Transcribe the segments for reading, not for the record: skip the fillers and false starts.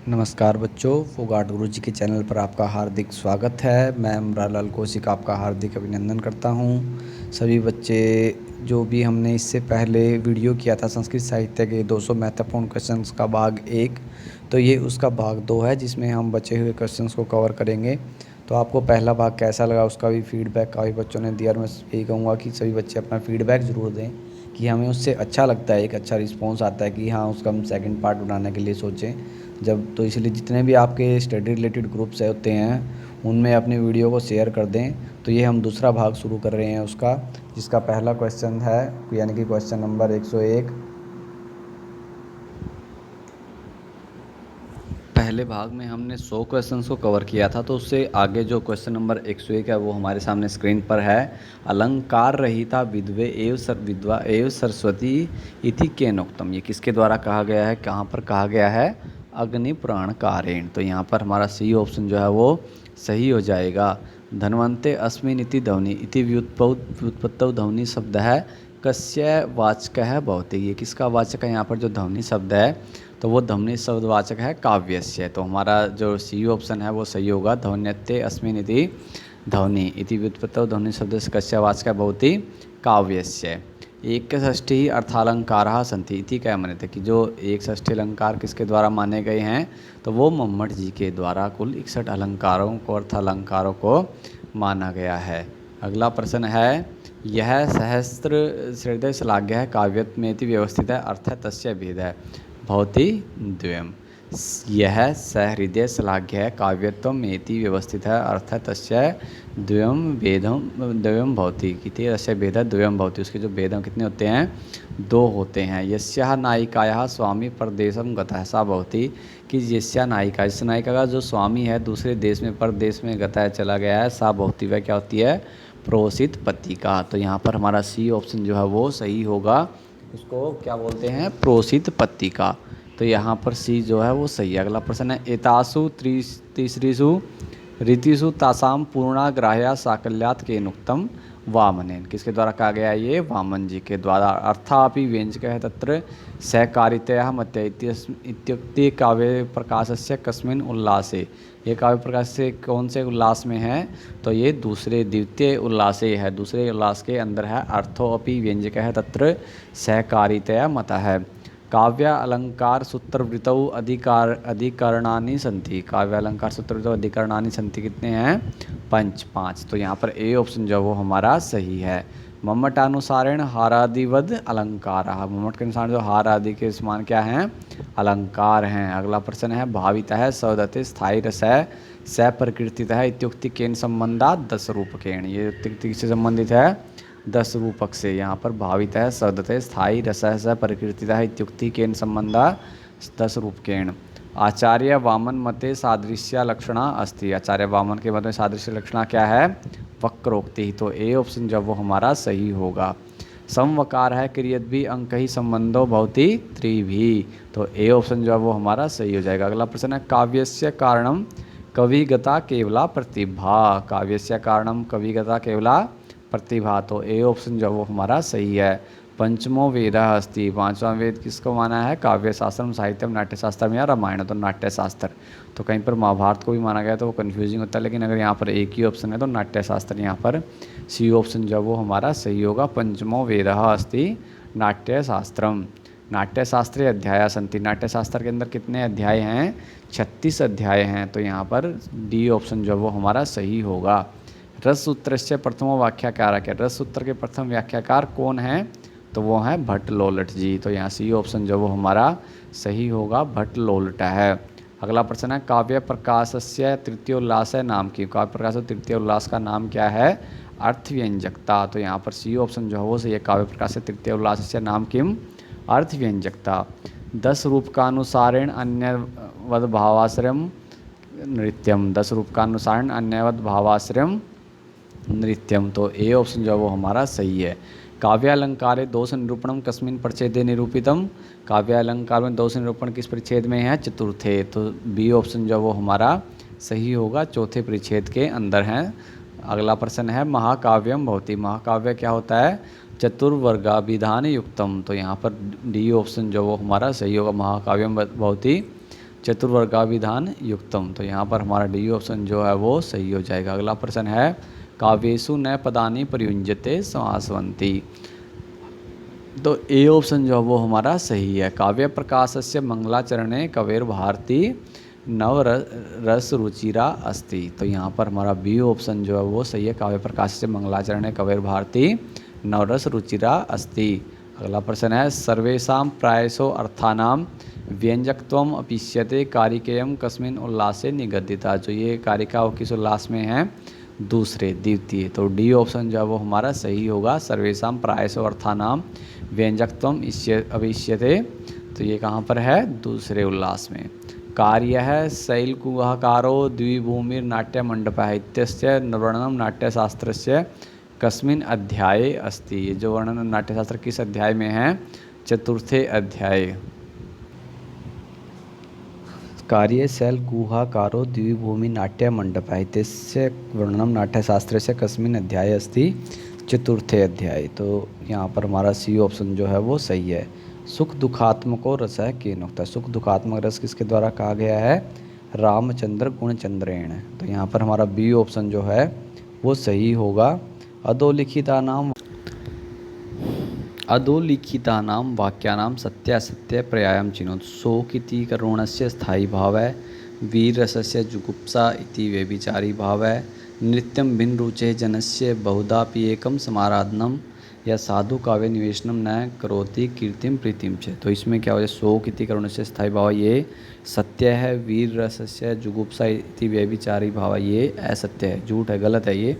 नमस्कार बच्चों, फोगाट गुरु जी के चैनल पर आपका हार्दिक स्वागत है। मैं अमरालाल कौशिक आपका हार्दिक अभिनंदन करता हूं। सभी बच्चे जो भी हमने इससे पहले वीडियो किया था संस्कृत साहित्य के 200 महत्वपूर्ण क्वेश्चंस का भाग 1, तो ये उसका भाग 2 है जिसमें हम बचे हुए क्वेश्चंस को कवर करेंगे। तो आपको पहला भाग कैसा लगा उसका भी फीडबैक काफ़ी बच्चों ने दिया और मैं यही कहूँगा कि सभी बच्चे अपना फीडबैक ज़रूर दें कि हमें उससे अच्छा लगता है, एक अच्छा रिस्पॉन्स आता है कि हाँ उसका हम सेकंड पार्ट बनाने के लिए सोचें जब। तो इसलिए जितने भी आपके स्टडी रिलेटेड ग्रुप्स होते हैं उनमें अपनी वीडियो को शेयर कर दें। तो ये हम दूसरा भाग शुरू कर रहे हैं उसका, जिसका पहला क्वेश्चन है यानी कि क्वेश्चन नंबर 101। पहले भाग में हमने 100 क्वेश्चंस को कवर किया था, तो उससे आगे जो क्वेश्चन नंबर 101 है वो हमारे सामने स्क्रीन पर है। अलंकार रहिता विद्वे विद्वा एव सरस्वती इति केनोक्तम। ये किसके द्वारा कहा गया है, कहाँ पर कहा गया है? अग्नि पुराण कारेण। तो यहाँ पर हमारा सी ऑप्शन जो है वो सही हो जाएगा। धनवंते अस्मिन इति ध्वनि इति व्युत्पत्तौ ध्वनि शब्द है कस्य वाचक है भवति। ये किसका वाचक है? यहाँ पर जो ध्वनि शब्द है तो वो ध्वनि शब्दवाचक है काव्यस्य। तो हमारा जो सी ऑप्शन है वो सही होगा। ध्वन्यते अस्मिन इति ध्वनि इति व्युत्पत्तौ ध्वनि शब्द से कस्य वाचक भवति काव्यस्य। एक षष्ठी अर्थालंकाराः सन्ति इति क्या माने थे कि जो एक षष्ठी अलंकार किसके द्वारा माने गए हैं? तो वो मम्मट जी के द्वारा कुल 61 अलंकारों को अर्थालंकारों को माना गया है। अगला प्रश्न है, यह सहस्त्र हृदय श्लाघ्य है काव्यत्मेति व्यवस्थित है अर्थ तस्य भेद है भवति द्वयम्। यह सहृदय श्लाघ्य है काव्यत्वमेति व्यवस्थित है अर्थ तस्य द्वयम् भवति। किति तस्य भेदः द्वयम् भवति। उसके जो भेद कितने होते हैं? 2 होते हैं। यस्याः नायिकायाः स्वामी परदेशं गतः सा भवति। कि यस्या नायिका, इस नायिका का जो स्वामी है दूसरे देश में परदेश में गतः चला गया है, सा भवति वह क्या होती है? प्रोसित पत्तिका। तो यहाँ पर हमारा सी ऑप्शन जो है वो सही होगा। उसको क्या बोलते हैं? प्रोसित पत्तिका। तो यहाँ पर सी जो है वो सही है। अगला प्रश्न है, एतासु तीसरीसु रीतिषु तासाम पूर्णाग्राह्या साकल्यात केनोक्तम वामनेन। किसके द्वारा कहा गया है? ये वामन जी के द्वारा। अर्थापि व्यंजक है तत्र सहकारितया मत्य इत्युक्ते काव्य प्रकाशस्य कस्मिन् उल्लासे। ये काव्य प्रकाश से कौन से उल्लास में है? तो ये दूसरे द्वितीय उल्लासे है, दूसरे उल्लास के अंदर है। अर्थोपि व्यंजक है तत्र सहकारितया मत है। काव्य अलंकार सूत्रवृतौ अधिकरणानि सन्ति। काव्य अलंकार सूत्रवृतौ अधिकरणानि सन्ति कितने हैं? 5। तो यहाँ पर ए ऑप्शन जो वो हमारा सही है। मम्मटानुसारेण हारादिवद अलंकार। मम्मट के अनुसार जो हार आदि के समान क्या हैं? अलंकार हैं। अगला प्रश्न है, भावित है सौदते स्थायी रस है स प्रकृतित है इत्युक्ति केन संबंधात 10 रूपकेण। ये उक्ति किससे संबंधित है? 10 रूपक से। यहाँ पर भावित है सदते स्थायी रस स प्रकृतिता इत्युक्ति केन संबंधा 10 रूपकेण। आचार्य वामन मते सादृश्य लक्षणा अस्ति। आचार्य वामन के मत में सादृश्य लक्षणा क्या है? वक्रोक्ति। तो ए ऑप्शन जब वो हमारा सही होगा। समवकार है क्रियत भी अंक ही संबंधो भवति त्रिभी। तो ए ऑप्शन जो है वो हमारा सही हो जाएगा। अगला प्रश्न है, काव्यस्य कारणम कविगता केवला प्रतिभा। काव्यस्य कारणम कविगता केवला प्रतिभा। तो ए ऑप्शन जो वो हमारा सही है। पंचमो वेद अस्ति। 5वां वेद किसको माना है? काव्य शास्त्रम साहित्यम नाट्यशास्त्रम या रामायण। तो नाट्यशास्त्र। तो कहीं पर महाभारत को भी माना गया तो वो कन्फ्यूजिंग होता है, लेकिन अगर यहाँ पर एक ही ऑप्शन है तो नाट्यशास्त्र। यहाँ पर सी ऑप्शन जो वो हमारा सही होगा। पंचमो वेद अस्ति नाट्यशास्त्रम। नाट्यशास्त्रे अध्याय संति। नाट्यशास्त्र के अंदर कितने अध्याय हैं? 36 अध्याय हैं। तो यहाँ पर डी ऑप्शन जो वो हमारा सही होगा। रस सूत्र से प्रथमो व्याख्याकार है। रस सूत्र के प्रथम व्याख्याकार कौन है? तो वो है भट्ट लोलट जी। तो यहाँ सी ऑप्शन जो वो हमारा सही होगा, भट्ट लोलट है। अगला प्रश्न है, काव्य प्रकाशस्य तृतीय उल्लास है नाम की। काव्य प्रकाश तृतीय उल्लास का नाम क्या है? अर्थव्यंजकता। तो यहाँ पर सी ऑप्शन जो है वो सही है। काव्य प्रकाश तृतीय उल्लास से नाम किम? अर्थव्यंजकता। 10 रूपकानुसारेण अन्यवद भावाश्रयम नृत्यम। 10 रूपकानुसारेण अन्यवद भावाश्रयम नृत्यम। तो ए ऑप्शन जो है वो हमारा सही है। काव्यालंकारे दोष निरूपणम कस्मिन परिच्छेदे निरूपितम। काव्यालंकार में दोष निरूपण किस परिच्छेद में है? चतुर्थे। तो बी ऑप्शन जो वो हमारा सही होगा, चौथे परिच्छेद के अंदर है। अगला प्रश्न है, महाकाव्यम भवति। महाकाव्य क्या होता है? चतुर्वर्गाभिधान युक्तम। तो यहाँ पर डी ऑप्शन जो वो हमारा सही होगा, महाकाव्यम भवति चतुर्वर्गाभिधान युक्तम। तो यहाँ पर हमारा डी ऑप्शन जो है वो सही हो जाएगा। अगला प्रश्न है काव्येषु न पदानि प्रयुज्यते समासवन्ति। तो ए ऑप्शन जो है वो हमारा सही है। काव्य प्रकाशस्य मंगलाचरणे कविर्भारती नव रस रुचिरा अस्ति। तो यहाँ पर हमारा बी ऑप्शन जो है वो सही है। काव्य प्रकाशस्य मंगलाचरणे कविर्भारती नवरस रुचिरा अस्ति। अगला प्रश्न है सर्वेषां प्रायशो अर्थानां व्यंजकत्वम अपिष्यते कारिकेयम कस्मिन् उल्लासे निगदिता। जो ये कारिका वो किस उल्लास में है? दूसरे, द्वितीय। तो डी ऑप्शन जो है वो हमारा सही होगा। सर्वेषां प्रायशो अर्थानां व्यंजकत्वम अपिष्यते। तो ये कहाँ पर है? दूसरे उल्लास में। कार्य है शैलकुहाकारो द्विभूमिर्नाट्यमण्डपः इत्यस्य वर्णनं नाट्यशास्त्रस्य कस्मिन् अध्याये अस्ति। ये जो वर्णन नाट्यशास्त्र किस अध्याय में है? चतुर्थे अध्याय। कार्ये शैलकुहाकारो द्विभूमिर्नाट्यमण्डपः इत्यस्य वर्णनं नाट्यशास्त्रस्य कस्मिन् अध्याये अस्ति? चतुर्थे अध्याय। तो यहाँ पर हमारा सी ऑप्शन जो है वो सही है। सुख दुखात्मको रस है केनोक्ता। सुख दुखात्मक रस किसके द्वारा कहा गया है? रामचंद्र गुणचंद्रेण। तो यहाँ पर हमारा बी ऑप्शन जो है वो सही होगा। अधोलिखितानां वाक्यानां सत्यासत्य पर्यायं चिनोतु। शोकिति करुणस्य स्थायी भाव है, वीररसस्य जुगुप्सा इति व्यभिचारी भाव है, नृत्यं भिन्न रुचे जनस्य बहुधापि एकम समाराधनम, या साधु काव्य निवेशनम न करोति कीर्तिम प्रीतिम च। तो इसमें क्या हो जाए? शोक इति करुणस्य स्थायी भाव ये सत्य है, वीर रसस्य जुगुप्सा इति व्यभिचारी भाव ये असत्य है, झूठ है, गलत है ये।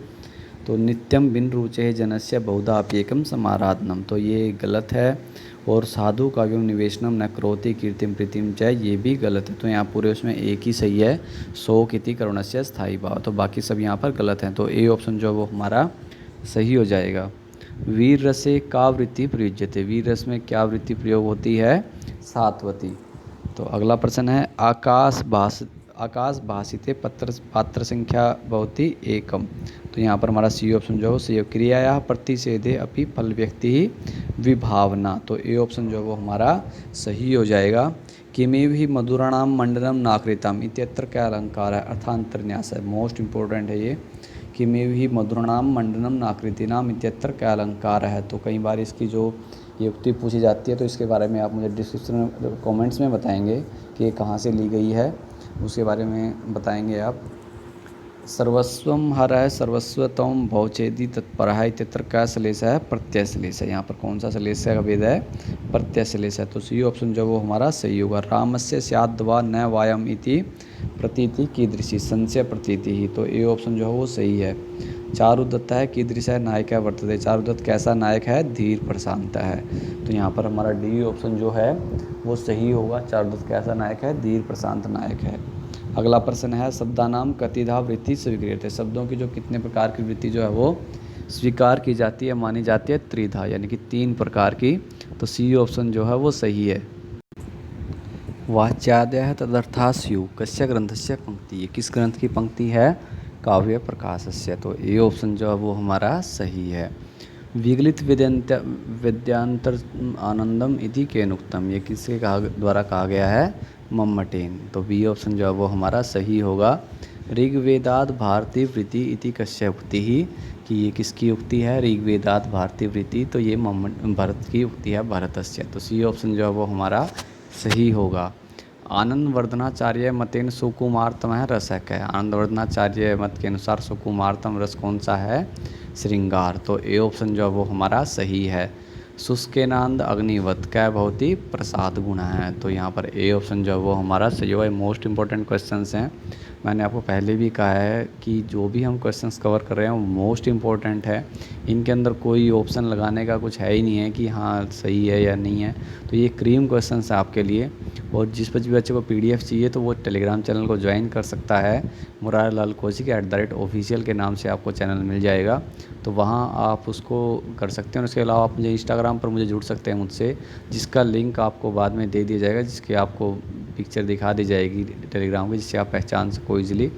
तो नित्यम बिन रुचे जनस्य बहुधाप्येकम समाराधनम, तो ये गलत है। और साधु काव्यम निवेशनम न करोति कीर्तिम प्रीतिम च, ये भी गलत है। तो यहाँ पूरे उसमें एक ही सही है, शोक इति करुणस्य स्थायी भाव। तो बाकी सब यहाँ पर गलत हैं। तो ए ऑप्शन जो वो हमारा सही हो जाएगा। वीर रसे का वृत्ति प्रयुज्यते। वीर रस में क्या वृत्ति प्रयोग होती है? सात्वती। तो अगला प्रश्न है आकाश भाषिते पात्र संख्या भवति एकम। तो यहाँ पर हमारा सी ऑप्शन जो है सही है। क्रियाया प्रतिषेधे अपि फल व्यक्ति ही विभावना। तो ए ऑप्शन जो है वो हमारा सही हो जाएगा। किमेव ही मधुराणाम मंडनम नाकृतम इत्यत्र क्या अलंकार है? अर्थांतरन्यास है, मोस्ट इंपॉर्टेंट है ये। किमेव ही मधुराणाम मंडनम नाकृतिनाम इत्यत्र क्या अलंकार है? तो कई बार इसकी जो युक्ति पूछी जाती है, तो इसके बारे में आप मुझे डिस्क्रिप्शन में कमेंट्स में बताएंगे कि ये कहाँ से ली गई है, उसके बारे में बताएंगे आप। सर्वस्वम हर है सर्वस्वतम भवचेदी तत्पर इत्यत्र क्या श्लेष है? प्रत्यय श्लेष है। यहाँ पर कौन सा श्लेष का भेद है? प्रत्यय श्लेष है। तो सी ऑप्शन जो वो हमारा सही होगा। रामस्य स्याद् वा न वायम इति प्रतीति कीदृशी, संशय प्रतीति ही। तो ए ऑप्शन जो है वो सही है। चारुदत्त है कीदृश है? नायक है वर्तते। चारुदत्त कैसा नायक है? धीर प्रशांत है। तो यहाँ पर हमारा डी ऑप्शन जो है वो सही होगा। चारुदत्त कैसा नायक है? धीर प्रशांत नायक है। अगला प्रश्न है शब्दानाम कतिधा वृत्ति स्वीक्रियते। शब्दों की जो कितने प्रकार की वृत्ति जो है वो स्वीकार की जाती है, मानी जाती है? त्रिधा, यानी कि 3 प्रकार की। तो सी ऑप्शन जो है वो सही है। वाच्यादयः तदर्थाः स्युः कस्य ग्रंथस्य पंक्ति। ये किस ग्रंथ की पंक्ति है? काव्य प्रकाशस्य। तो ए ऑप्शन जो है वो हमारा सही है। विगलित विद्यांतर आनंदम इति केनुक्तम। ये किसके द्वारा कहा गया है? मम्मटेन। तो बी ऑप्शन जो है वो हमारा सही होगा। ऋग्वेदात भारती वृत्ति इति कस्य उक्ति ही, कि ये किसकी उक्ति है? ऋग्वेदात भारती वृत्ति। तो ये भरत की उक्ति है, भरतस्य। तो सी ऑप्शन जो है वो हमारा सही होगा। आनंदवर्धनाचार्य मतेन सुकुमारतम है रस है क्या? आनंदवर्धनाचार्य मत के अनुसार सुकुमारतम रस कौन सा है? श्रृंगार। तो ए ऑप्शन जो है वो हमारा सही है। शुष्केनांद अग्निवत क्या बहुत ही प्रसाद गुण है। तो यहाँ पर ए ऑप्शन जो है वो हमारा सही होगा। मोस्ट इंपॉर्टेंट क्वेश्चंस हैं। मैंने आपको पहले भी कहा है कि जो भी हम क्वेश्चंस कवर कर रहे हैं वो मोस्ट इंपॉर्टेंट है। इनके अंदर कोई ऑप्शन लगाने का कुछ है ही नहीं है कि हाँ सही है या नहीं है। तो ये क्रीम क्वेश्चंस है आपके लिए। और जिस भी बच्चे को PDF चाहिए तो वो टेलीग्राम चैनल को ज्वाइन कर सकता है। मुरारलाल कोचिंग @official के नाम से आपको चैनल मिल जाएगा। तो वहाँ आप उसको कर सकते हैं। और उसके अलावा आप मुझे इंस्टाग्राम पर मुझे जुड़ सकते हैं मुझसे, जिसका लिंक आपको बाद में दे दिया जाएगा, जिसके आपको पिक्चर दिखा दी जाएगी टेलीग्राम की, जिससे आप पहचान सको ईजिली।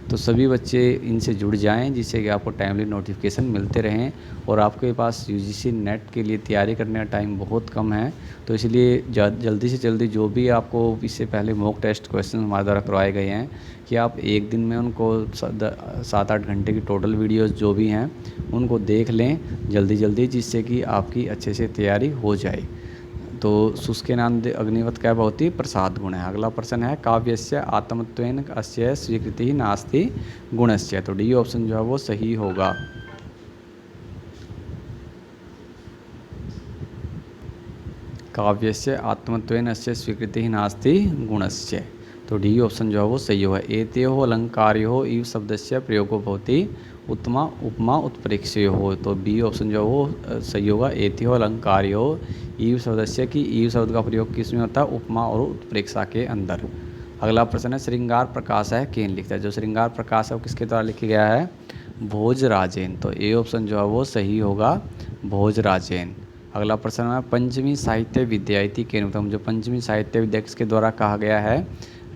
तो सभी बच्चे इनसे जुड़ जाएं, जिससे कि आपको टाइमली नोटिफिकेशन मिलते रहें। और आपके पास यूजीसी नेट के लिए तैयारी करने का टाइम बहुत कम है, तो इसलिए जल्दी से जल्दी जो भी आपको इससे पहले मॉक टेस्ट क्वेश्चन हमारे द्वारा करवाए गए हैं कि आप एक दिन में उनको 7-8 घंटे की टोटल वीडियोस जो भी हैं उनको देख लें जल्दी जल्दी, जिससे कि आपकी अच्छे से तैयारी हो जाए। तो शुष्केनांद अग्निवत क्या भवति प्रसाद गुण है। अगला प्रश्न है काव्यस्य आत्मत्वेन अस्य स्वीकृति नास्ति गुणस्य। तो डी ऑप्शन जो है वो सही होगा। काव्यस्य आत्मत्वेन अस्य स्वीकृति नास्ति गुणस्य। तो डी ऑप्शन जो है वो सही होगा। एतयोः अलंकारयोः इव शब्दस्य प्रयोगो भवति उत्तमा उपमा उत्प्रेक्षयोः। तो बी ऑप्शन जो है वो सही होगा। एतयोः अलंकारयोः ईव शब्दस्य की ईव शब्द का प्रयोग किस में होता है? उपमा और उत्प्रेक्षा के अंदर। अगला प्रश्न है श्रृंगार प्रकाश है केन लिखता है। जो श्रृंगार प्रकाश है वो किसके द्वारा लिखा गया है? भोजराजेन। तो ए ऑप्शन जो है वो सही होगा, भोजराजेन। अगला प्रश्न है पंचमी साहित्य विद्या इति केन उत्तम। जो पंचमी साहित्य विद्या किसके द्वारा कहा गया है?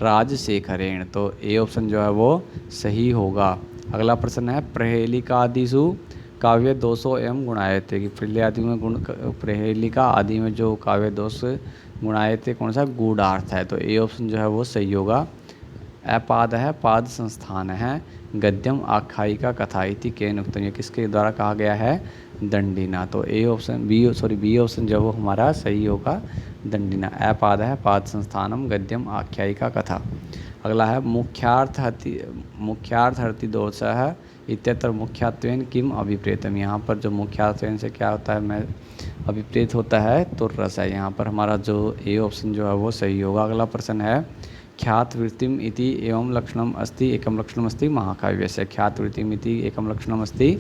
राजशेखरेण। तो ए ऑप्शन जो है वो सही होगा। अगला प्रश्न है प्रहेलिकादिषु काव्य दोषो एवं गुणायते। कि प्रहेलिका आदि में जो काव्य दोष गुणायते कौन सा? गूढ़ार्थ है। तो ए ऑप्शन जो है वो सही होगा। अपाद है पाद संस्थान है गद्यम आख्यायिका कथा इति केन उक्तम। ये किसके द्वारा कहा गया है? दंडीना। तो बी ऑप्शन जो वो हमारा सही होगा, दंडीना। अपाद है पाद संस्थानम गद्यम आख्यायिका कथा। अगला है मुख्यार्थहर्ति दोषः इत्यत्र मुख्यात्वेन किम अभिप्रेतम। यहाँ पर जो मुख्यात्वेन से क्या होता है मैं अभिप्रेत होता है तो रस है। यहाँ पर हमारा जो ए ऑप्शन जो है वो सही होगा। अगला प्रश्न है ख्यातवृत्तिम इति एवं लक्षणम अस्ति एकम लक्षणम अस्ति महाकाव्यस्य। ख्यातवृत्तिम इति एकम लक्षणम अस्ति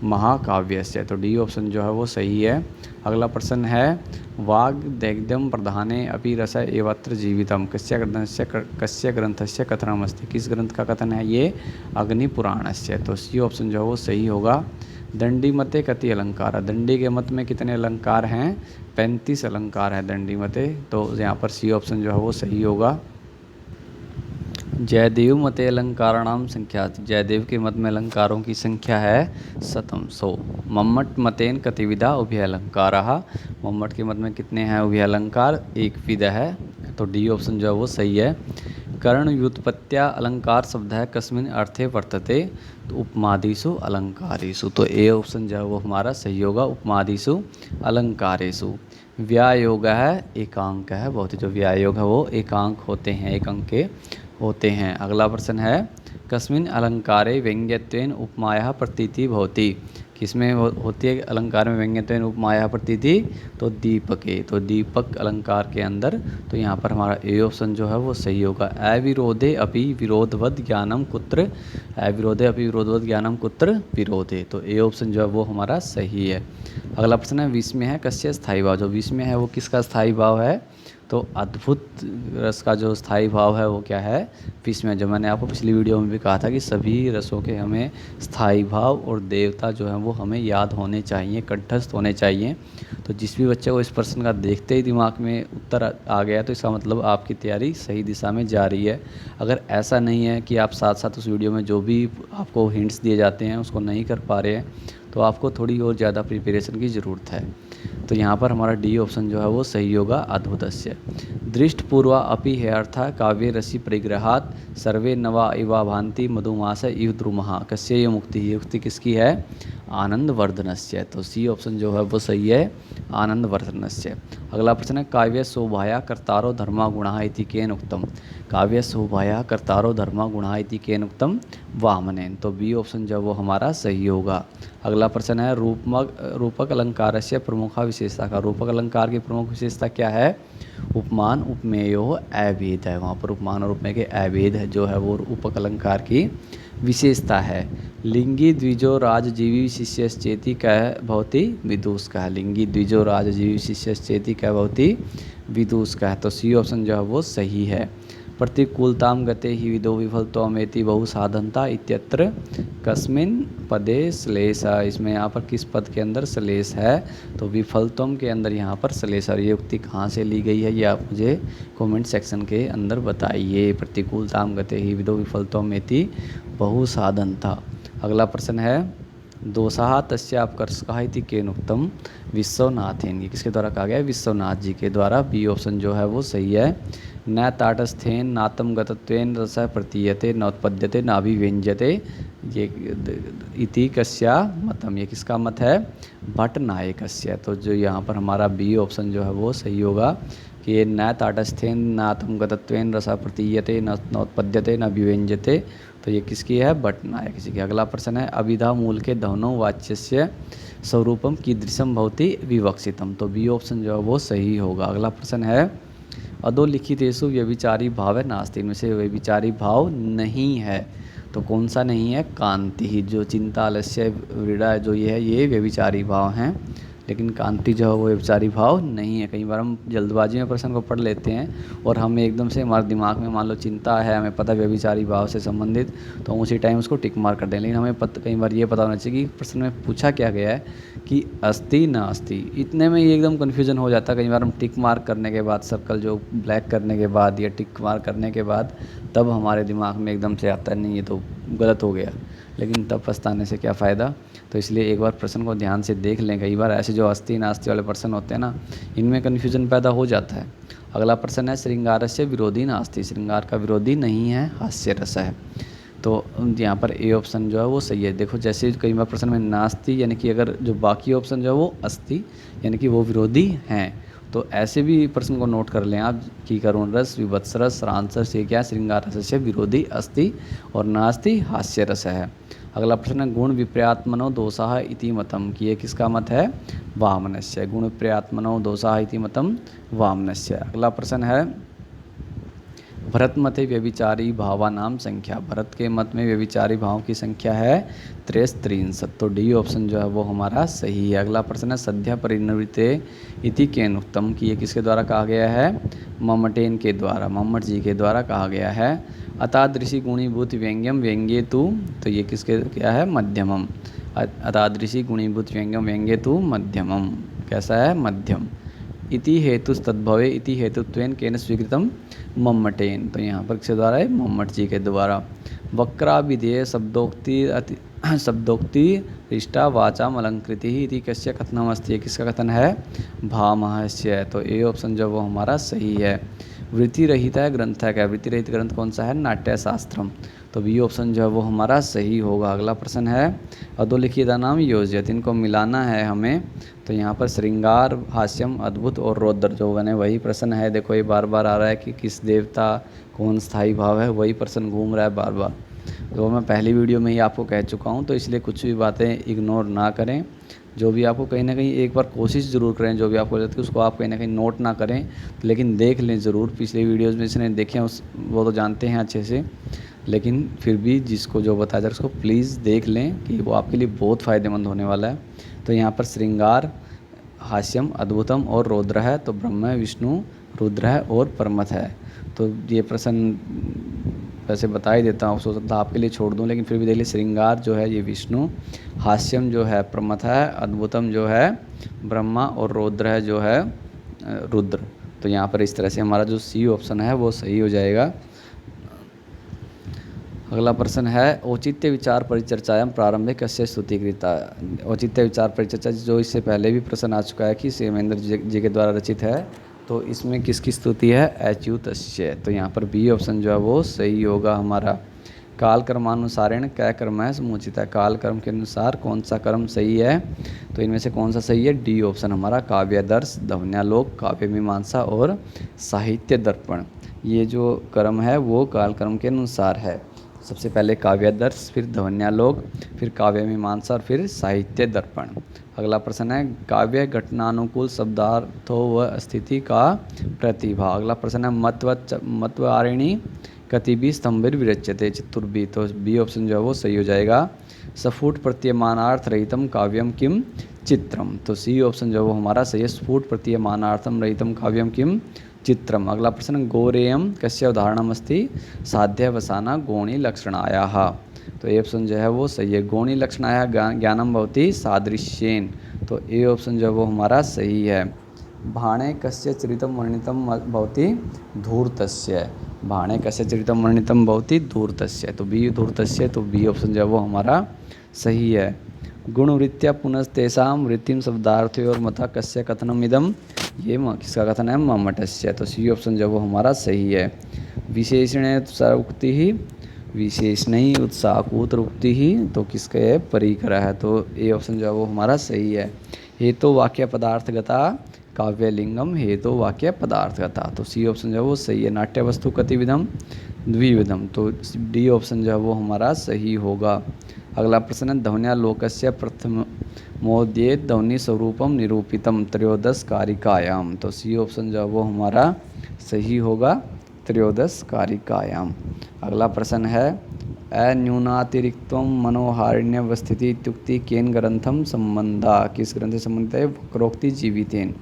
महाकाव्यस्य। तो डी ऑप्शन जो है वो सही है। अगला प्रश्न है वाग्दैग्ध्यम प्रधाने अपि रस एवत्र जीवितम कस्य ग्रंथस्य कथनम अस्ति। किस ग्रंथ का कथन है ये? अग्निपुराणस्य। तो सी ऑप्शन जो है वो सही होगा। दंडी मते कति अलंकार। दंडी के मत में कितने अलंकार हैं? 35 अलंकार हैं दंडी मते। तो यहाँ पर सी ऑप्शन जो है वो सही होगा। जयदेव मते अलंकाराणाम संख्या। जयदेव के मत में अलंकारों की संख्या है 100। मम्मट मतेन कतिविधा उभय अलंकाराः। मम्मट के मत में कितने हैं उभय अलंकार? एक विधा है। तो डी ऑप्शन जो है वो सही है। कर्ण व्युत्पत्त्या अलंकार शब्द है कस्मिन् अर्थे वर्तते। तो उपमादिषु अलंकारेषु। तो ए ऑप्शन जो है वो हमारा सही होगा, उपमादिषु अलंकारेषु। व्यायोग है एकांक है। बहुत ही जो व्यायोग है वो एकांक होते हैं, एक अंक के होते हैं। अगला प्रश्न है कस्मिन् अलंकारे व्यंग्यत्वेन उपमायाः प्रतीति भवति। किसमें होती है अलंकार में व्यंग्यत्वेन उपमायाः प्रतीति? तो दीपके। तो दीपक अलंकार के अंदर। तो यहाँ पर हमारा ए ऑप्शन जो है वो सही होगा। अविरोधे अपि विरोधवद ज्ञानम कुत्र। अविरोधे अपि विरोधवद ज्ञानम कुत्र विरोधे। तो ए ऑप्शन जो है वो हमारा सही है। अगला प्रश्न है विस्मय है कस्य स्थायी भाव। जो विस्मय है वो किसका स्थायी भाव है? तो अद्भुत रस का जो स्थायी भाव है वो क्या है? विस्मय। जो मैंने आपको पिछली वीडियो में भी कहा था कि सभी रसों के हमें स्थायी भाव और देवता जो है वो हमें याद होने चाहिए, कंठस्थ होने चाहिए। तो जिस भी बच्चे को इस प्रश्न का देखते ही दिमाग में उत्तर आ गया तो इसका मतलब आपकी तैयारी सही दिशा में जा रही है। अगर ऐसा नहीं है कि आप साथ साथ उस वीडियो में जो भी आपको हिंट्स दिए जाते हैं उसको नहीं कर पा रहे हैं, तो आपको थोड़ी और ज़्यादा प्रिपरेशन की ज़रूरत है। तो यहाँ पर हमारा डी ऑप्शन जो है वो सही होगा, अद्भुतस्य। दृष्टपूर्वा अपि हेयर्था काव्य रसी परिग्रहात सर्वे नवा इवा भांति मधुमास इव द्रुमः कस्य ये मुक्ति। ये मुक्ति किसकी है? आनंदवर्धनस्य। तो सी ऑप्शन जो है वो सही है, आनंदवर्धनस्य। अगला प्रश्न है काव्य शोभाया कर्तारो धर्मा गुणः इति केन उक्तम। काव्य शोभाया कर्तारो धर्मा गुणः इति केन उक्तम? वामनेन। तो बी ऑप्शन जो है वो हमारा सही होगा। अगला प्रश्न है रूपक अलंकार से प्रमुखा विशेषता का। रूपक अलंकार की प्रमुख विशेषता क्या है? उपमान उपमेयो अभेद है। वहाँ पर उपमान और उपमेय के अभेद है जो है वो रूपक अलंकार की विशेषता है। लिंगी द्विजो राजजीवी शिष्यश्चेति कह भवति विदुष का। लिंगी द्विजो राजजीवी शिष्यश्चेति कह भवति विदुष का। तो सी ऑप्शन जो है वो सही है। प्रतिकूलतां गते हि विदो विफलत्वमेति बहुसाधनता इत्यत्र कस्मिन् पदे श्लेष। इसमें यहाँ पर किस पद के अंदर श्लेष है, तो विफलत्वम के अंदर यहाँ पर श्लेष। और ये उक्ति कहाँ से ली गई है, ये आप मुझे कमेंट सेक्शन के अंदर बताइए। प्रतिकूलतां गते हि विदो विफलत्वमेति बहुसाधनता। अगला प्रश्न है दोषाः तस्यापकर्षकः इति केनोक्तम विश्वनाथेन। ये किसके द्वारा कहा गया है, विश्वनाथ जी के द्वारा। बी ऑप्शन जो है वो सही है। न ताटस्थेन नातम गतत्वेन रसः प्रतीयते न उत्पद्यते नाभिव्यंजते ये इति कस्या मतम। ये किसका मत है, भट्ट नायकस्य। तो जो यहाँ पर हमारा बी ऑप्शन जो है वो सही होगा कि न ताटस्थेन नातम गतत्वेन रसः प्रतीयते न उत्पद्यते न विव्यंजते। तो ये किसकी है, भट्ट नायक जी की। अगला प्रश्न है अभिधा मूल के धवनों वाच्यस्य स्वरूपम कीदृशम भवति विवक्षितम। तो बी ऑप्शन जो है वो सही होगा। अगला प्रश्न है अधोलिखितेषु व्यभिचारी भाव नास्ति। इनमें से व्यभिचारी भाव नहीं है, तो कौन सा नहीं है, कांति ही। जो चिंता आलस्य व्रीड़ा जो ये है ये व्यभिचारी भाव हैं, लेकिन कांति जो है वो व्यभिचारी भाव नहीं है। कई बार हम जल्दबाजी में प्रश्न को पढ़ लेते हैं और हमें एकदम से हमारे दिमाग में मान लो चिंता है, हमें पता है व्यभिचारी भाव से संबंधित, तो हम उसी टाइम उसको टिक मार कर दें। लेकिन हमें कई बार ये पता होना चाहिए कि प्रश्न में पूछा क्या गया है कि अस्ति न अस्ति। इतने में ये एकदम कन्फ्यूजन हो जाता है। कई बार हम टिक मार्क करने के बाद, सर्कल जो ब्लैक करने के बाद या टिक मार्क करने के बाद, तब हमारे दिमाग में एकदम से आता है नहीं ये तो गलत हो गया, लेकिन तब पछताने से क्या फ़ायदा। तो इसलिए एक बार प्रश्न को ध्यान से देख लें। कई बार ऐसे जो अस्ति नास्ति वाले प्रश्न होते हैं ना, इनमें कन्फ्यूजन पैदा हो जाता है। अगला प्रश्न है श्रृंगारस्य विरोधी नास्ति। श्रृंगार का विरोधी नहीं है, हास्य रस है। तो यहाँ पर ए ऑप्शन जो है वो सही है। देखो जैसे कई बार प्रश्न में नास्ति यानी कि अगर जो बाकी ऑप्शन जो है वो अस्ति यानी कि वो विरोधी हैं, तो ऐसे भी प्रश्न को नोट कर लें आप कि करुण रस, विभत्स रस, श्रांत रस, ये क्या श्रृंगार रस से विरोधी अस्ति और नास्ति हास्य रस है। अगला प्रश्न है गुण विपर्यात्मनो दोषाः इति मतम। कि ये किसका मत है, वामनस्य। गुण विपर्यात्मनो दोषाः इति मतम वामनस्य। अगला प्रश्न है भरत मते व्यभिचारी भावानाम संख्या। भरत के मत में व्यभिचारी भावों की संख्या है 63। तो डी ऑप्शन जो है वो हमारा सही है। अगला प्रश्न है सद्य परिनिवृत्ते इति केनोक्तम। कि ये किसके द्वारा कहा गया है, मम्मटेन के द्वारा, मम्मट जी के द्वारा कहा गया है। अतादृशी गुणीभूत व्यंग्यम व्यंग्ये तु। तो ये किसके क्या है, मध्यमम। अतादृशी गुणीभूत व्यंग्यम व्यंग्ये तु मध्यमम। कैसा है, मध्यम। इति हेतुस्तद्भवे इति हेतुत्वेन केन स्वीकृतम, मम्मटेन। तो यहाँ पर किसके द्वारा है, मम्मट जी के द्वारा। वक्राभिधेय शब्दोक्ति रिष्टा वाचाम अलंकृति इति कस्य कथनमस्ति। किसका कथन है, भामहस्य। तो ए ऑप्शन जो वो हमारा सही है। वृत्ति रहित है ग्रंथ है क्या, वृत्ति रहित ग्रंथ कौन सा है, नाट्यशास्त्रम। तो बी ऑप्शन जो है वो हमारा सही होगा। अगला प्रश्न है अधोलिखित नाम योज्यत। इनको मिलाना है हमें। तो यहाँ पर श्रृंगार, हास्यम, अद्भुत और रौद्र जो बने वही प्रश्न है। देखो ये बार बार आ रहा है कि किस देवता कौन स्थायी भाव है, वही प्रश्न घूम रहा है बार बार। तो मैं पहली वीडियो में ही आपको कह चुका हूँ, तो इसलिए कुछ भी बातें इग्नोर ना करें। जो भी आपको कहीं ना कहीं एक बार कोशिश ज़रूर करें, जो भी आपको लगता है उसको आप कहीं ना कहीं नोट ना करें, लेकिन देख लें ज़रूर। पिछले वीडियोज़ में जिसने देखे हैं वो तो जानते हैं अच्छे से, लेकिन फिर भी जिसको जो बताया जाए उसको प्लीज़ देख लें कि वो आपके लिए बहुत फ़ायदेमंद होने वाला है। तो यहाँ पर श्रृंगार, हास्यम, अद्भुतम और रौद्र है। तो ब्रह्म है, विष्णु, रुद्र है और परमत है। तो ये प्रश्न वैसे बता ही देता हूँ, सोच सकता आपके लिए छोड़ दूँ, लेकिन फिर भी देख लीजिए श्रृंगार जो है ये विष्णु, हास्यम जो है प्रमथ है, अद्भुतम जो है ब्रह्मा और रौद्र है जो है रुद्र। तो यहाँ पर इस तरह से हमारा जो सी ऑप्शन है वो सही हो जाएगा। अगला प्रश्न है औचित्य विचार परिचर्चायां प्रारंभे कस्य स्तुतिकृता। औचित्य विचार परिचर्चा जो इससे पहले भी प्रश्न आ चुका है कि सेमेंद्र जी के द्वारा रचित है। तो इसमें किसकी स्तुति है, अच्युतस्य। तो यहाँ पर बी ऑप्शन जो है वो सही होगा हमारा। काल कर्मानुसारेण कै कर्म है समुचित है। काल कर्म के अनुसार कौन सा कर्म सही है, तो इनमें से कौन सा सही है, डी ऑप्शन हमारा। काव्यादर्श, ध्वन्यालोक, काव्य मीमांसा और साहित्य दर्पण, ये जो कर्म है वो काल कर्म के अनुसार है। सबसे पहले काव्यादर्श, फिर ध्वन्यालोक, फिर काव्य मीमांसा और फिर साहित्य दर्पण। अगला प्रश्न है काव्य घटनानुकूल शब्दार्थों व स्थिति का प्रतिभा। अगला प्रश्न है मत्वारिणी कतिभि स्तंभिर विरच्यते चतुर्भि। तो बी ऑप्शन जो है वो सही हो जाएगा। स्फुट प्रतीयमानार्थ रहितम काव्यम किम चित्रम। तो सी ऑप्शन जो है वो हमारा सही है। स्फुट प्रतीयमानार्थम रहितम काव्यम किम चित्रम। अगला प्रश्न गौरेयम कस्य उदाहरणमस्ति साध्यवसाना गोणी लक्षणायाः। तो ए ऑप्शन जो है वो सही है। गोणी लक्षणायाः ज्ञानम भवति सादृश्येन। तो ए ऑप्शन जो है वो हमारा सही है। भाणे कस्य चरितं वर्णितं भवति धूर्तस्य। भाणे कस्य चरितं वर्णितं भवति धूर्तस्य। तो बी धूर्तस्य, तो बी ऑप्शन जो है वो हमारा सही है। गुणवृत्त्या पुनस्तेषां वृत्तिं शब्दार्थयोर मता कस्य कथनम इदम। ये किसका कथन है? मम्मटस्य। तो सी ऑप्शन जो है वो हमारा सही है। विशेषण उत्साहोक्ति ही विशेषण ही उत्साहकूत्र उक्ति ही, तो किसका है? परिकर है। तो ए ऑप्शन जो है वो हमारा सही है। हेतु वाक्य पदार्थगता काव्यलिंगम हेतु वाक्य पदार्थगता। तो सी ऑप्शन जो है वो सही है। नाट्य वस्तु कतिविधम द्विविधम। तो डी ऑप्शन जो है वो हमारा सही होगा। अगला प्रश्न है ध्वन्यालोकस्य प्रथमोद्ये ध्वनि स्वरूपम निरूपितम त्रयोदश कारिकायाम। तो सी ऑप्शन जो है वो हमारा सही होगा, त्रयोदश कारिकायाम। अगला प्रश्न है अन्यूनातिरिक्तम मनोहारिण्यवस्थिति इत्युक्ति केन ग्रंथम संबंधा। किस ग्रंथ से संबंधित है? वक्रोक्ति जीवितेन।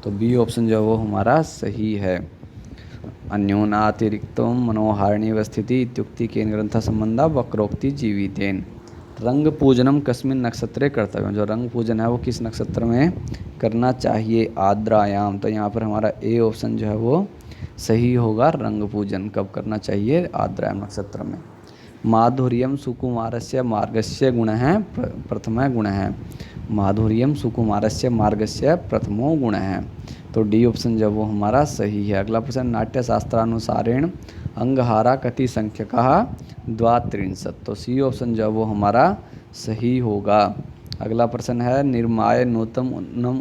तो बी ऑप्शन जो है वो हमारा सही है। अन्यूनातिरिक्तम मनोहारिण्यवस्थिति इत्युक्ति केन ग्रंथ संबंधा वक्रोक्ति जीवितेन। रंग पूजनम कस्मिन नक्षत्रे कर्तव्य। जो रंग पूजन है वो किस नक्षत्र में करना चाहिए? आद्रायाम। तो यहाँ पर हमारा ए ऑप्शन जो है वो सही होगा। रंग पूजन कब करना चाहिए? आद्रायम नक्षत्र में। माधुर्यम सुकुमारस्य मार्गस्य गुणः प्रथम गुणः। माधुर्यम सुकुमारस्य मार्गस्य प्रथमो गुणः। तो डी ऑप्शन जो वो हमारा सही है। अगला प्रश्न नाट्यशास्त्रानुसारेण अंगहारा कति संख्यकः? 32। तो सी ऑप्शन जो वो हमारा सही होगा। अगला प्रश्न है निर्माय नूतनम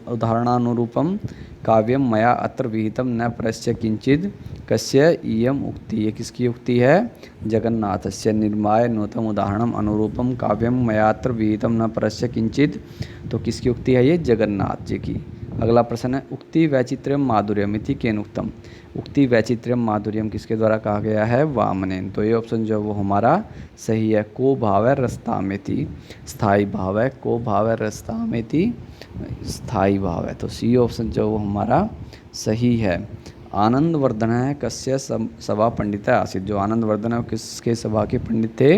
उदाहरणानुरूपम काव्यम मया अत्र विहितम न प्रश्य किंचिद कस्य इयम उक्ति। ये किसकी उक्ति है? जगन्नाथस्य। निर्माय नूतम उदाहरणम अनुरूपम काव्यम मया अत्र विहितम न प्रश्य किंचिद। तो किसकी उक्ति है? ये जगन्नाथ जी की। अगला प्रश्न है उक्ति वैचित्र्यम माधुर्यम इति केन उक्तम। उक्ति वैचित्र्यम माधुर्यम किसके द्वारा कहा गया है? वामनेन। तो ये ऑप्शन जो वो हमारा सही है। को भाव है रस्तामेति, स्थायी भाव है। को भाव है रस्तामेति, स्थायी भाव है। तो सी ऑप्शन जो वो हमारा सही है। आनंदवर्धन है कस्य सभा पंडित आसित। जो आनंदवर्धन है किसके सभा के पंडित थे?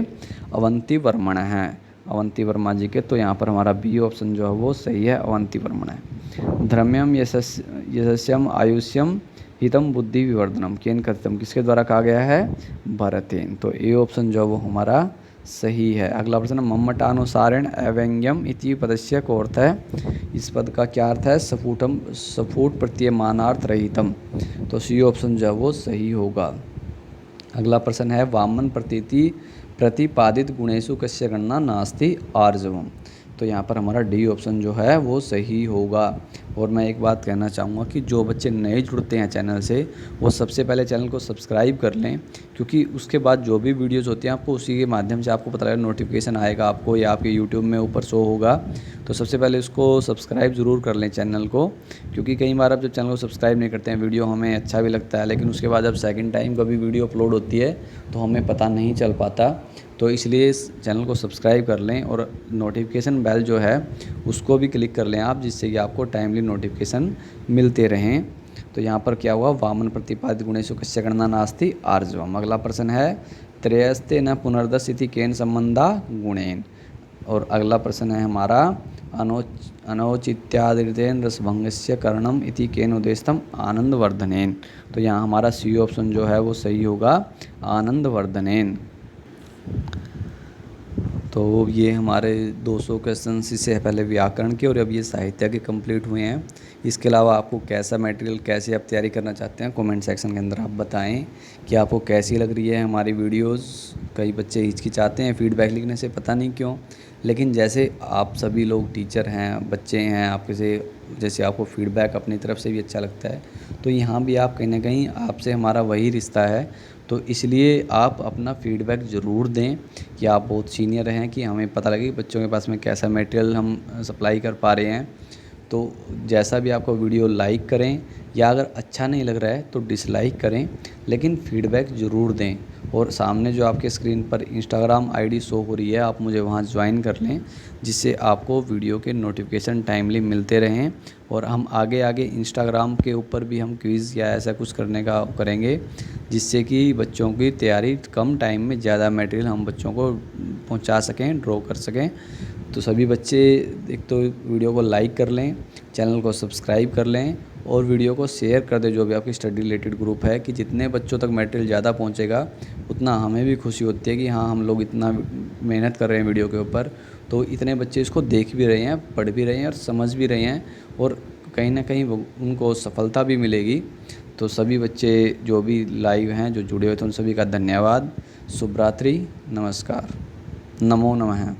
अवंती वर्मण हैं, अवंती वर्मा जी के। तो यहाँ पर हमारा बी ऑप्शन जो है वो सही है, अवंती वर्मण है। धर्म्यम यशस्यम आयुष्यम हितम बुद्धि विवर्धनम केन कथितम। किसके द्वारा कहा गया है? भरतेन। तो ए ऑप्शन जो वो हमारा सही है। अगला प्रश्न मम्मटानुसारेण अव्यंग्यम इति पदस्य को अर्थ है? इस पद का क्या अर्थ है? स्फुटम, स्फुट प्रतीयमानार्थ रहितम। तो सी ऑप्शन जो है वो सही होगा। अगला प्रश्न है वामन प्रतीति प्रतिपादित गुणेषु कस्य गणना नास्ति आर्जवम। तो यहाँ पर हमारा डी ऑप्शन जो है वो सही होगा। और मैं एक बात कहना चाहूँगा कि जो बच्चे नए जुड़ते हैं चैनल से वो सबसे पहले चैनल को सब्सक्राइब कर लें, क्योंकि उसके बाद जो भी वीडियोस होती हैं आपको उसी के माध्यम से आपको पता लगेगा, नोटिफिकेशन आएगा आपको या आपके यूट्यूब में ऊपर शो होगा। तो सबसे पहले उसको सब्सक्राइब ज़रूर कर लें चैनल को, क्योंकि कई बार आप जब चैनल को सब्सक्राइब नहीं करते हैं वीडियो हमें अच्छा भी लगता है, लेकिन उसके बाद जब सेकंड टाइम कभी वीडियो अपलोड होती है तो हमें पता नहीं चल पाता। तो इसलिए इस चैनल को सब्सक्राइब कर लें और नोटिफिकेशन बेल जो है उसको भी क्लिक कर लें आप, जिससे कि आपको टाइमली नोटिफिकेशन मिलते रहें। तो यहाँ पर क्या हुआ? वामन प्रतिपादित गुणेषु कस्य गणना नास्ति आर्जवम। अगला प्रश्न है त्रयस्ते न पुनर्दस इति केन संबंधा गुणेन। और अगला प्रश्न है हमारा अनौचित्यादितेन रसभंगस्य करणम इति केन उद्देश्यम आनंदवर्धनेन। तो यहाँ हमारा सी ऑप्शन जो है वो सही होगा, आनंदवर्धनेन। तो ये हमारे 200 क्वेश्चन इससे पहले व्याकरण के और अब ये साहित्य के कंप्लीट हुए हैं। इसके अलावा आपको कैसा मटेरियल, कैसे आप तैयारी करना चाहते हैं, कमेंट सेक्शन के अंदर आप बताएं कि आपको कैसी लग रही है हमारी वीडियोस। कई बच्चे हिचकिचाते हैं फीडबैक लिखने से, पता नहीं क्यों, लेकिन जैसे आप सभी लोग टीचर हैं, बच्चे हैं, आपके से जैसे आपको फीडबैक अपनी तरफ से भी अच्छा लगता है, तो यहाँ भी आप कहीं ना कहीं आपसे हमारा वही रिश्ता है। तो इसलिए आप अपना फीडबैक ज़रूर दें कि आप बहुत सीनियर हैं, कि हमें पता लगे कि बच्चों के पास में कैसा मटेरियल हम सप्लाई कर पा रहे हैं। तो जैसा भी आपको वीडियो लाइक करें, या अगर अच्छा नहीं लग रहा है तो डिसलाइक करें, लेकिन फीडबैक ज़रूर दें। और सामने जो आपके स्क्रीन पर इंस्टाग्राम आईडी शो हो रही है, आप मुझे वहाँ ज्वाइन कर लें, जिससे आपको वीडियो के नोटिफिकेशन टाइमली मिलते रहें। और हम आगे आगे इंस्टाग्राम के ऊपर भी हम क्विज़ या ऐसा कुछ करने का करेंगे, जिससे कि बच्चों की तैयारी कम टाइम में ज़्यादा मटेरियल हम बच्चों को पहुंचा सकें, ड्रॉ कर सकें। तो सभी बच्चे एक तो वीडियो को लाइक कर लें, चैनल को सब्सक्राइब कर लें और वीडियो को शेयर कर दें जो भी आपकी स्टडी रिलेटेड ग्रुप है, कि जितने बच्चों तक मटेरियल ज़्यादा पहुंचेगा उतना हमें भी खुशी होती है कि हाँ, हम लोग इतना मेहनत कर रहे हैं वीडियो के ऊपर, तो इतने बच्चे इसको देख भी रहे हैं, पढ़ भी रहे हैं और समझ भी रहे हैं, और कहीं ना कहीं उनको सफलता भी मिलेगी। तो सभी बच्चे जो भी लाइव हैं, जो जुड़े हुए थे, उन सभी का धन्यवाद। शुभ रात्रि, नमस्कार, नमो नमः।